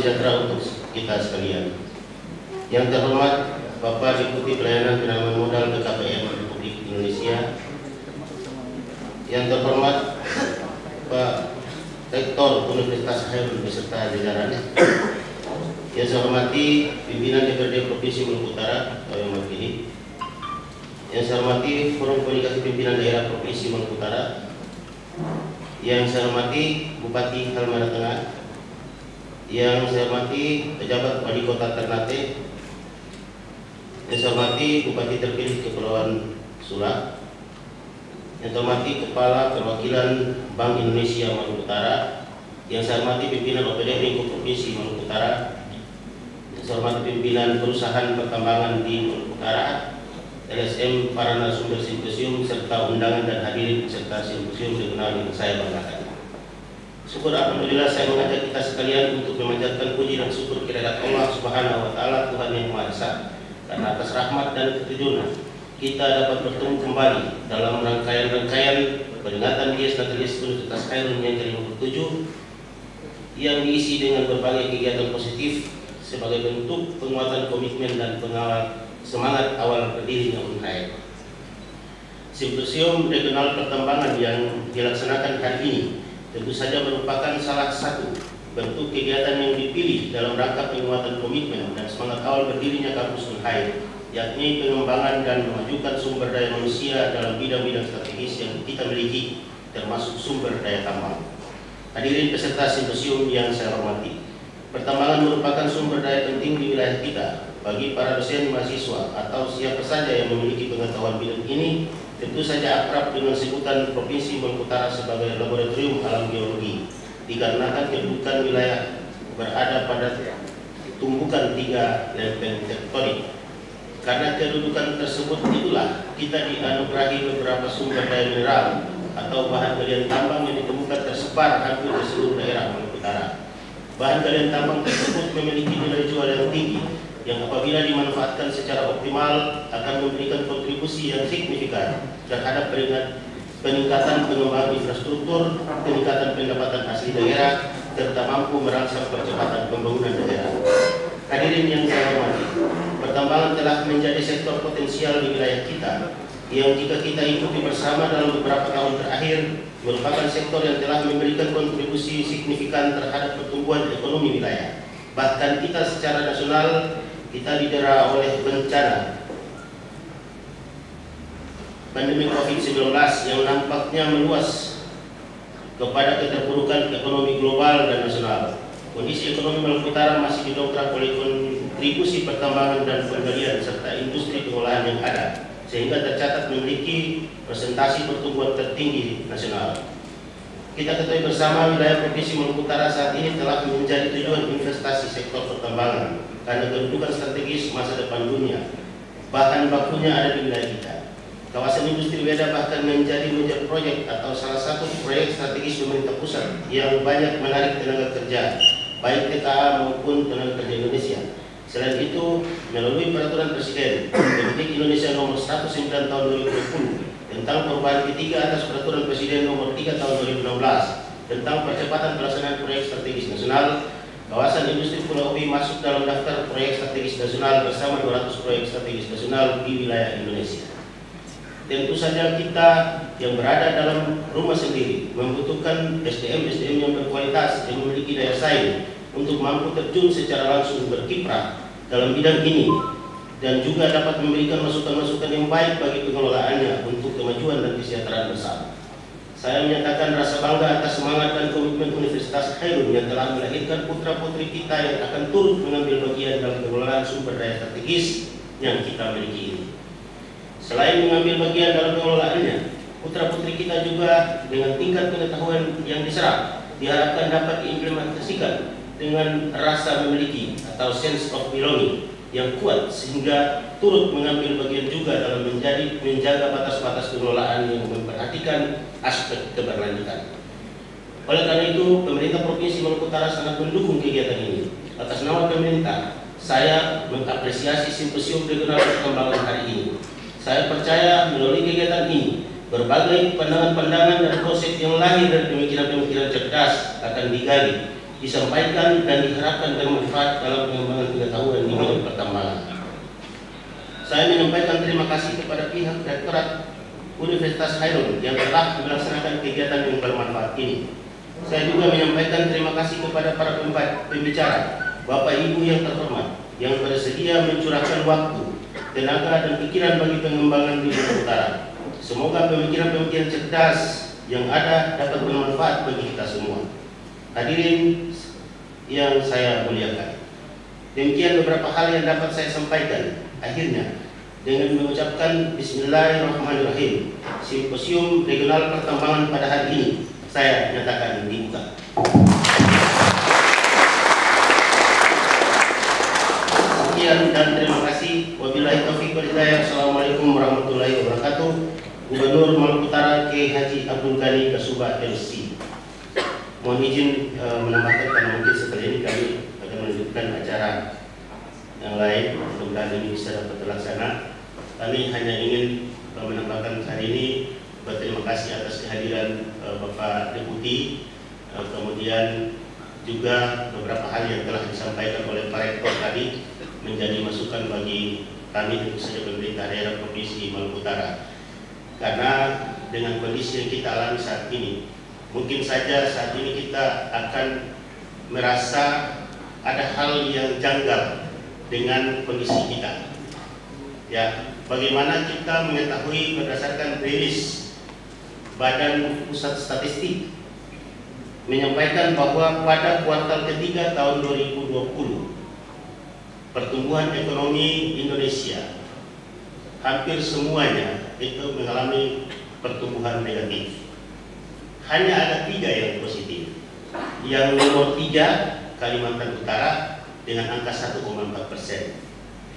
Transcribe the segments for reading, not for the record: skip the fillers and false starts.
sejahtera untuk kita sekalian. Yang terhormat Bapak Deputi Pelayanan Penanaman Modal BKPM Republik Indonesia, yang terhormat Pak Rektor Universitas Khairul beserta jajarannya, yang saya hormati pimpinan DPRD Provinsi Maluku Utara yang mewakili, yang saya hormati Forum Komunikasi Pimpinan Daerah Provinsi Maluku Utara, yang saya hormati Bupati Halmahera Tengah, yang saya hormati pejabat Wali Kota Ternate, yang saya hormati Bupati terpilih Kepulauan Sula, yang saya hormati Kepala Perwakilan Bank Indonesia Maluku Utara, yang saya hormati pimpinan OPD Lingkup Provinsi Maluku Utara, yang saya hormati pimpinan perusahaan pertambangan di Maluku Utara, LSM, para narasumber simposium serta undangan dan hadirin peserta simposium regional yang saya banggakan. Syukur alhamdulillah saya mengajak kita sekalian untuk memanjatkan puji dan syukur kehadirat Allah Subhanahu wa taala, Tuhan yang Maha Esa, karena atas rahmat dan ketujunan kita dapat bertemu kembali dalam rangkaian peringatan Dies Natalis Universitas Khairul yang ke-57 yang diisi dengan berbagai kegiatan positif sebagai bentuk penguatan komitmen dan pengawal semangat awal berdirinya UNHAIR. Simposium Regional Pertambangan yang dilaksanakan hari ini tentu saja merupakan salah satu bentuk kegiatan yang dipilih dalam rangka penguatan komitmen dan semangat awal berdirinya kampus UNHAIR, yakni pengembangan dan memajukan sumber daya manusia dalam bidang-bidang strategis yang kita miliki, termasuk sumber daya tambang. Hadirin peserta simposium yang saya hormati, pertambangan merupakan sumber daya penting di wilayah kita. Bagi para dosen mahasiswa atau siapa saja yang memiliki pengetahuan bidang ini, tentu saja akrab dengan sebutan Provinsi Maluku Utara sebagai laboratorium alam geologi, dikarenakan kedudukan wilayah berada pada tumbukan 3 lempeng tektonik. Karena kedudukan tersebut itulah kita dianugerahi beberapa sumber daya mineral atau bahan galian tambang yang ditemukan tersebar hampir di seluruh daerah Maluku Utara. Bahan galian tambang tersebut memiliki nilai jual yang tinggi, yang apabila dimanfaatkan secara optimal akan memberikan kontribusi yang signifikan terhadap peningkatan pengembangan infrastruktur, peningkatan pendapatan asli daerah, serta mampu merangsang percepatan pembangunan daerah. Hadirin yang saya hormati, pertambangan telah menjadi sektor potensial di wilayah kita yang jika kita ikuti bersama dalam beberapa tahun terakhir merupakan sektor yang telah memberikan kontribusi signifikan terhadap pertumbuhan ekonomi wilayah. Bahkan kita secara nasional kita didera oleh bencana pandemi COVID-19 yang nampaknya meluas kepada keterpurukan ekonomi global dan nasional. Kondisi ekonomi Maluku Utara masih didongkrak oleh kontribusi pertambangan dan penggalian serta industri pengolahan yang ada, sehingga tercatat memiliki presentasi pertumbuhan tertinggi nasional. Kita ketahui bersama wilayah Provinsi Maluku Utara saat ini telah menjadi tujuan investasi sektor pertambangan karena kedudukan strategis masa depan dunia. Bahan bakunya ada di wilayah kita. Kawasan industri Weda bahkan menjadi major proyek atau salah satu proyek strategis pemerintah pusat yang banyak menarik tenaga kerja, baik TKA maupun tenaga kerja Indonesia. Selain itu, melalui peraturan Presiden Republik Indonesia nomor 109 tahun 2020 tentang perubahan ketiga atas peraturan Presiden nomor 3 tahun 2016 tentang percepatan pelaksanaan proyek strategis nasional, kawasan industri Pulau Ubi masuk dalam daftar proyek strategis nasional bersama 200 proyek strategis nasional di wilayah Indonesia. Tentu saja kita yang berada dalam rumah sendiri membutuhkan SDM yang berkualitas yang memiliki daya saing untuk mampu terjun secara langsung berkiprah dalam bidang ini dan juga dapat memberikan masukan-masukan yang baik bagi pengelolaannya untuk kemajuan dan kesejahteraan bersama. Saya menyatakan rasa bangga atas semangat dan komitmen Universitas Khairul yang telah melahirkan putra-putri kita yang akan turut mengambil bagian dalam pengelolaan sumber daya strategis yang kita miliki ini. Selain mengambil bagian dalam pengelolaannya, putra-putri kita juga dengan tingkat pengetahuan yang diserap diharapkan dapat diimplementasikan dengan rasa memiliki atau sense of belonging yang kuat sehingga turut mengambil bagian juga dalam menjaga batas-batas pengelolaan yang memperhatikan aspek keberlanjutan. Oleh karena itu, pemerintah Provinsi Maluku Utara sangat mendukung kegiatan ini. Atas nama pemerintah, saya mengapresiasi simposium regional pertambangan hari ini. Saya percaya melalui kegiatan ini, berbagai pandangan-pandangan dan konsep yang lahir dari pemikiran-pemikiran cerdas akan digali, disampaikan dan diharapkan bermanfaat dalam pengembangan pengetahuan di bidang pertambangan. Saya menyampaikan terima kasih kepada pihak Rektorat Universitas Hairun yang telah melaksanakan kegiatan yang bermanfaat ini. Saya juga menyampaikan terima kasih kepada para pembicara, Bapak Ibu yang terhormat, yang bersedia mencurahkan waktu, tenaga, dan pikiran bagi pengembangan di Maluku Utara. Semoga pemikiran-pemikiran cerdas yang ada dapat bermanfaat bagi kita semua. Hadirin yang saya muliakan, demikian beberapa hal yang dapat saya sampaikan. Akhirnya, dengan mengucapkan Bismillahirrahmanirrahim, Simposium Regional Pertambangan pada hari ini saya nyatakan dibuka. Sekian dan terima kasih. Wabillahi taufiq wal hidayah. Assalamualaikum warahmatullahi wabarakatuh. Gubernur Maluku Utara K. Haji Abdul Ghani Kasubah LC. Mohon izin menambahkan karena mungkin setelah ini kami akan melanjutkan acara yang lain. Mudah-mudahan ini bisa dapat terlaksana. Kami hanya ingin menambahkan hari ini berterima kasih atas kehadiran Bapak Deputi, kemudian juga beberapa hal yang telah disampaikan oleh Pak Rektor tadi menjadi masukan bagi kami, tentu saja pemerintah daerah Provinsi Maluku Utara. Karena dengan kondisi yang kita alami saat ini, mungkin saja saat ini kita akan merasa ada hal yang janggal dengan kondisi kita. Ya, bagaimana kita mengetahui berdasarkan rilis Badan Pusat Statistik menyampaikan bahwa pada kuartal ketiga tahun 2020 pertumbuhan ekonomi Indonesia hampir semuanya itu mengalami pertumbuhan negatif. Hanya ada 3 yang positif. Yang nomor 3 Kalimantan Utara dengan angka 1,4%.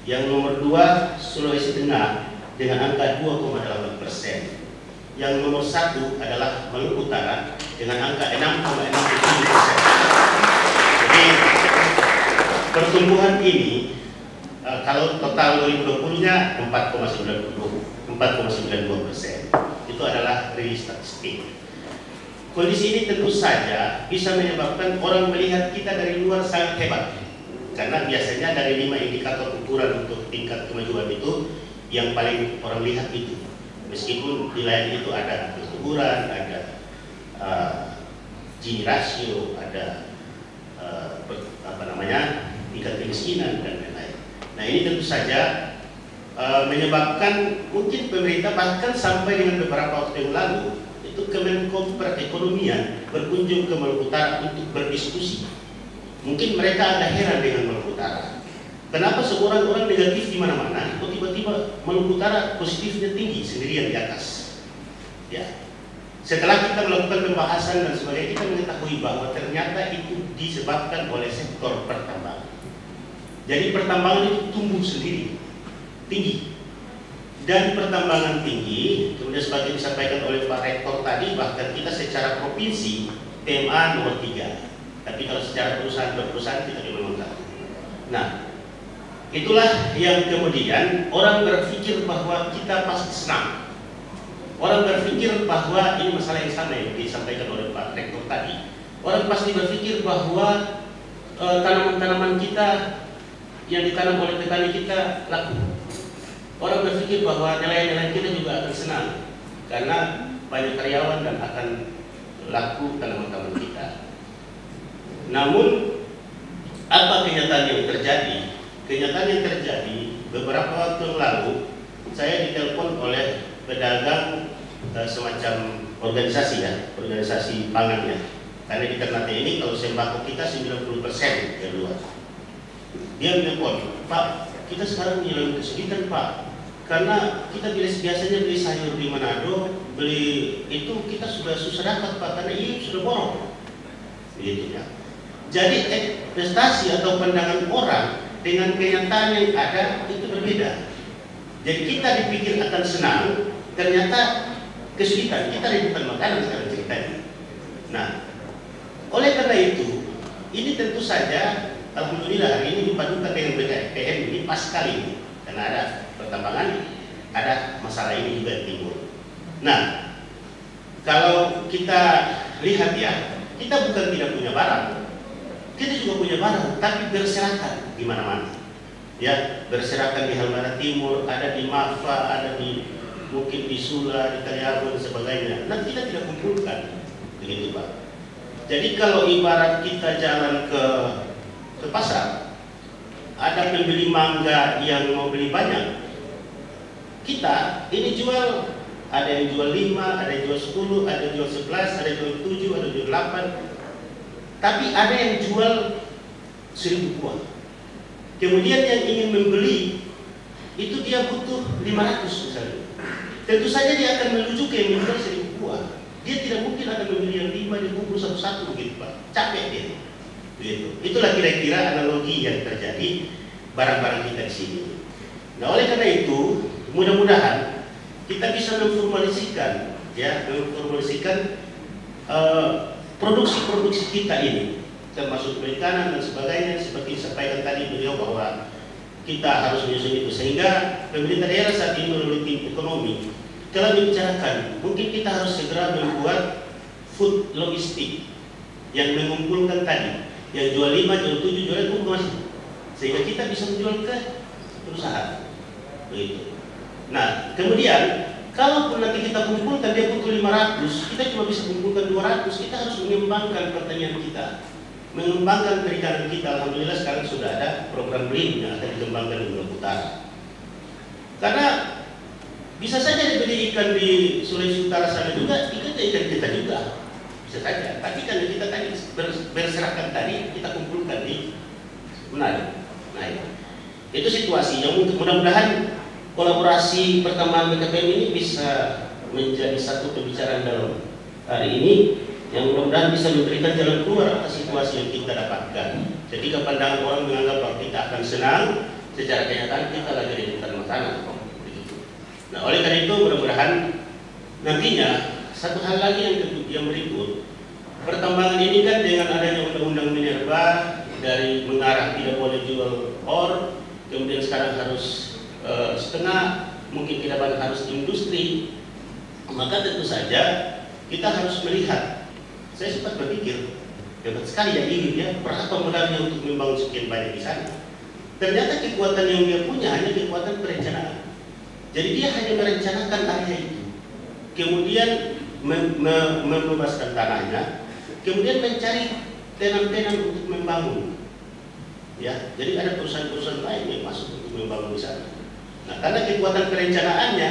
Yang nomor 2 Sulawesi Tengah dengan angka 2,8%. Yang nomor 1 adalah Maluku Utara dengan angka 6,67%. Jadi pertumbuhan ini kalau total 2020-nya 4,92%. Itu adalah rilis statistik. Kondisi ini tentu saja bisa menyebabkan orang melihat kita dari luar sangat hebat. Karena biasanya dari 5 indikator ukuran untuk tingkat kemajuan itu yang paling orang lihat itu. Meskipun di lain itu ada kesuburan, ada Gini rasio, ada tingkat kemiskinan dan lain-lain. Nah, ini tentu saja menyebabkan mungkin pemerintah bahkan sampai dengan beberapa waktu yang lalu itu Kemenko Perekonomian berkunjung ke Maluku Utara untuk berdiskusi. Mungkin mereka agak heran dengan Maluku Utara. Kenapa seorang-orang negatif di mana-mana, kok tiba-tiba Maluku Utara positifnya tinggi sendirian di atas? Ya. Setelah kita melakukan pembahasan dan sebagainya, kita mengetahui bahwa ternyata itu disebabkan oleh sektor pertambangan. Jadi pertambangan itu tumbuh sendiri, tinggi. Dan pertambangan tinggi, kemudian seperti disampaikan oleh Pak Rektor tadi, bahkan kita secara provinsi PMA nomor 3. Tapi kalau secara perusahaan per perusahaan kita di nomor 1. Nah, itulah yang kemudian orang berpikir bahwa kita pasti senang. Orang berpikir bahwa ini masalah yang sama yang disampaikan oleh Pak Rektor tadi. Orang pasti berpikir bahwa tanaman-tanaman kita yang ditanam oleh petani kita laku. Orang berpikir bahwa nelayan-nelayan kita juga akan senang karena banyak karyawan dan akan laku tanaman-tanaman kita. Namun apa kenyataan yang terjadi? Kenyataan yang terjadi beberapa waktu yang lalu saya ditelepon oleh pedagang semacam organisasi ya, organisasi pangan ya. Karena di Ternate ini kalau sembako kita 90% dari luar. Dia menelpon, Pak, kita sekarang nilai kesulitan Pak, karena kita biasanya beli sayur di Manado, beli itu kita sudah susah dapat Pak, karena ini sudah borong. Begitu ya. Jadi prestasi atau pandangan orang dengan kenyataan yang ada itu berbeda. Jadi kita dipikir akan senang, ternyata kesulitan. Kita ribukan makanan sekarang ceritanya. Nah, oleh karena itu, ini tentu saja alhamdulillah hari ini dipadukan dengan BKPM ini pas sekali ini, karena ada pertambangan, ada masalah ini juga timbul. Nah, kalau kita lihat ya, kita bukan tidak punya barang. kita juga punya barang, tapi berserakan di mana-mana. Ya, berserakan di Halmahera Timur, ada di Mafa, ada di mungkin di Sula, di Taliabu dan sebagainya. Nah, kita tidak kumpulkan, begitu Pak. Jadi kalau ibarat kita jalan ke pasar, ada pembeli mangga yang mau beli banyak, kita ini jual, ada yang jual 5, ada yang jual 10, ada yang jual 11, ada yang jual 7, ada yang jual 8, tapi ada yang jual 1000 buah. Kemudian yang ingin membeli itu dia butuh 500 misalnya. Tentu saja dia akan menuju ke yang menjual 1000 buah. Dia tidak mungkin akan membeli yang 5 dibungkus satu-satu begitu Pak. Capek dia. Begitu. Itulah kira-kira analogi yang terjadi barang-barang kita di sini. Nah, oleh karena itu mudah-mudahan kita bisa memformulasikan, produksi-produksi kita ini, termasuk perikanan dan sebagainya, seperti disampaikan tadi beliau bahwa kita harus menyusun itu, sehingga pemerintah daerah saat ini melalui tim ekonomi telah membicarakan mungkin kita harus segera membuat food logistik yang mengumpulkan tadi, yang jual 5, jual 7, jual 10 masih, sehingga kita bisa menjual ke perusahaan. Begitu. Nah, kemudian kalaupun nanti kita kumpulkan dia butuh 500, kita cuma bisa kumpulkan 200, kita harus mengembangkan pertanian kita, mengembangkan perikanan kita. Alhamdulillah sekarang sudah ada program BRIN yang akan dikembangkan di Maluku Utara. Karena bisa saja dibeli ikan di Sulawesi Utara sana juga, ikan kita juga bisa saja. Tapi karena kita tadi berserakan tadi, kita kumpulkan di Manado. Nah, itu situasi yang mudah-mudahan kolaborasi pertambahan BKPM ini bisa menjadi satu pembicaraan dalam hari ini yang mudah-mudahan bisa memberikan jalan keluar atas situasi yang kita dapatkan. Ketika pandangan orang menganggap bahwa kita akan senang, secara kenyataan kita lagi di hutan makanan. Nah, oleh karena itu mudah-mudahan nantinya satu hal lagi yang berikut, pertambangan ini kan dengan adanya undang-undang minerba dari mengarah tidak boleh jual or, kemudian sekarang harus setengah, mungkin tidak banyak harus industri, maka tentu saja kita harus melihat. Saya sempat berpikir, hebat sekali ya ini ya, berapa modalnya untuk membangun sekian banyak di sana. Ternyata kekuatan yang dia punya hanya kekuatan perencanaan. Jadi dia hanya merencanakan area itu, kemudian membebaskan tanahnya, kemudian mencari tenan-tenan untuk membangun. Ya, jadi ada perusahaan-perusahaan lain yang masuk untuk membangun di sana. Nah, karena kekuatan perencanaannya,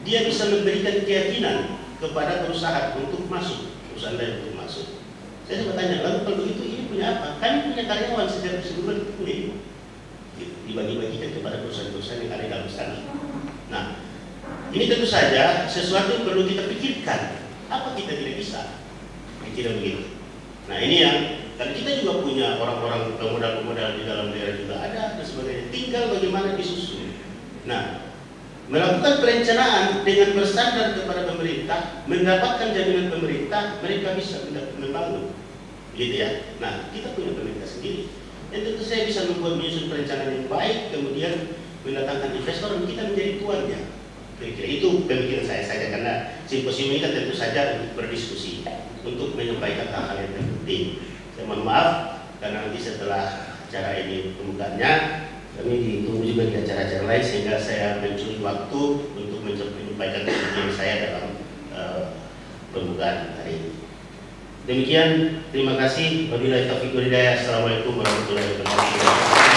dia bisa memberikan keyakinan kepada perusahaan untuk masuk, perusahaan lain untuk masuk. Saya sempat tanya, lalu kalau begitu ini punya apa? Kami punya karyawan sejak sebulan punya, dibagi-bagikan kepada perusahaan-perusahaan yang ada di dalam sana. Nah, ini tentu saja sesuatu yang perlu kita pikirkan. Apa kita tidak bisa? Tidak begitu. Nah, ini yang, dan kita juga punya orang-orang pemodal-pemodal di dalam daerah juga ada dan sebagainya. Tinggal bagaimana disusun. Nah, melakukan perencanaan dengan bersandar kepada pemerintah, mendapatkan jaminan pemerintah, mereka bisa membangun, gitu ya. Nah, kita punya pemerintah sendiri, dan tentu saya bisa membuat menyusun perencanaan yang baik, kemudian mendatangkan investor dan kita menjadi tuannya. Kira-kira itu pemikiran saya saja, karena simposium ini kan tentu saja untuk berdiskusi, untuk menyampaikan hal-hal yang penting. Saya mohon maaf karena nanti setelah acara ini pembukaannya, kami ditunggu juga di acara-acara lain, sehingga saya mencuri waktu untuk menyampaikan pemikiran saya dalam pembukaan hari ini. Demikian, terima kasih. Wabillahi taufiq wal hidayah. Assalamualaikum warahmatullahi wabarakatuh.